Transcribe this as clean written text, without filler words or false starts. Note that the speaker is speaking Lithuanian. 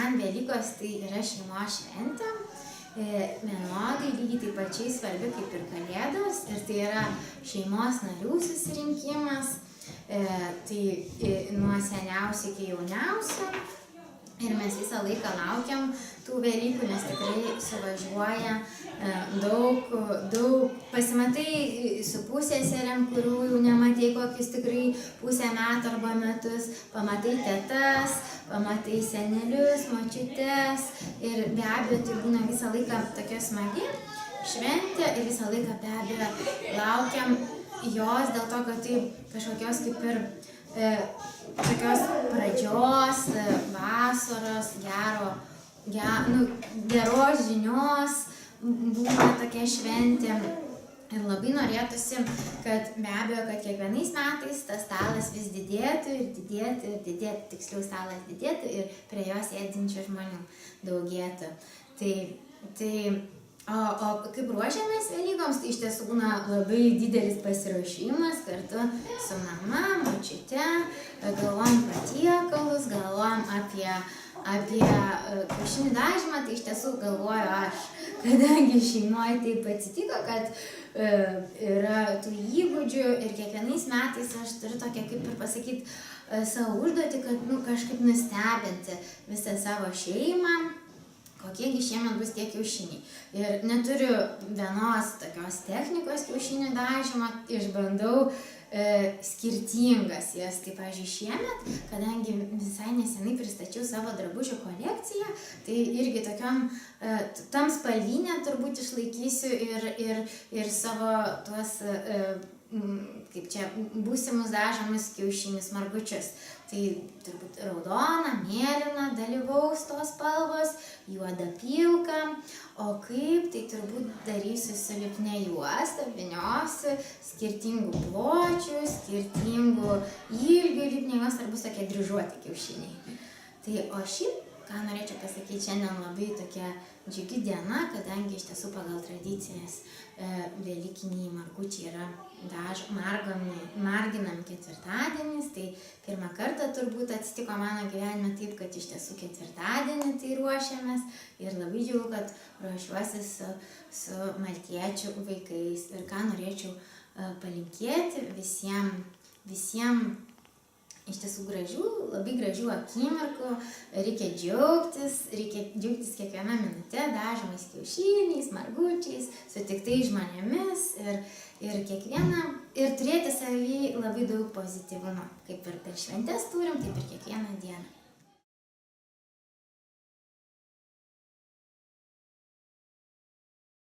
man Velykos tai yra šeimos šventė, vienodai lygiai taip pačiai svarbi kaip ir Kalėdos, ir tai yra šeimos narių susirinkimas, tai nuo seniausio iki jauniausio. Ir mes visą laiką laukiam tų Velykų, nes tikrai suvažiuoja daug, pasimatai su pusseserėm, kurių jau nematei kokius tikrai pusę metų arba metus, pamatai tetas, pamatai senelius, močiutes, ir be abejo tai būna visą laiką tokia smagi šventė ir visą laiką be abejo laukiam jos dėl to, kad tai kažkokios kaip ir tokios pradžios, vasaros, geros žinios būna tokia šventė. Ir labai norėtųsi, kad be abejo, kad kiekvienais metais tas stalas vis didėtų ir didėtų, tiksliau stalas didėtų ir prie jo sėdinčių žmonių daugėtų. O kaip ruošiamės Velykoms, tai iš tiesų būna labai didelis pasiruošimas kartu su mama, močiute, galvojam patiekalus, galvojam apie kiaušinių dažymą, tai iš tiesų galvoju aš, kadangi šeimoje taip atsitiko, kad yra tų įgūdžių ir kiekvienais metais aš turiu tokią, kaip ir pasakyti, savo užduotį, kad kažkaip nustebinti visą savo šeimą, kokiegi šiemet bus tie kiaušiniai. Ir neturiu vienos tokios technikos kiaušinių dažymo, išbandau skirtingas jas. Tai, pavyzdžiui, šiemet, kadangi visai nesenai pristačiau savo drabužių kolekciją, tai irgi tam spalvinę turbūt išlaikysiu ir savo tuos, kaip čia, būsimus dažomus kiaušinius margučius. Tai turbūt raudona, mėlyna dalyvaus tos spalvos, juoda pilka, o kaip, tai turbūt darysiu su lipnia juosta, vyniosiu skirtingų pločių, skirtingų ilgių lipnia juosta, ar bus tokie dryžuoti kiaušiniai. Tai o šiaip, ką norėčiau pasakyti, šiandien labai tokia džiugi diena, kadangi iš tiesų pagal tradicijas velykiniai margučiai yra marginami ketvirtadieniais, tai pirmą kartą turbūt atsitiko mano gyvenime taip, kad iš tiesų ketvirtadienį tai ruošiamės ir labai džiugu, kad ruošiuosi su maltiečių vaikais. Ir ką norėčiau palinkėti visiems iš tiesų labai gražių akimirkų, reikia džiaugtis kiekvieną minutę, dažomais kiaušiniais, margučiais, sutiktais žmonėmis ir turėti savy labai daug pozityvumo, kaip ir per šventes turim, taip ir kiekvieną dieną.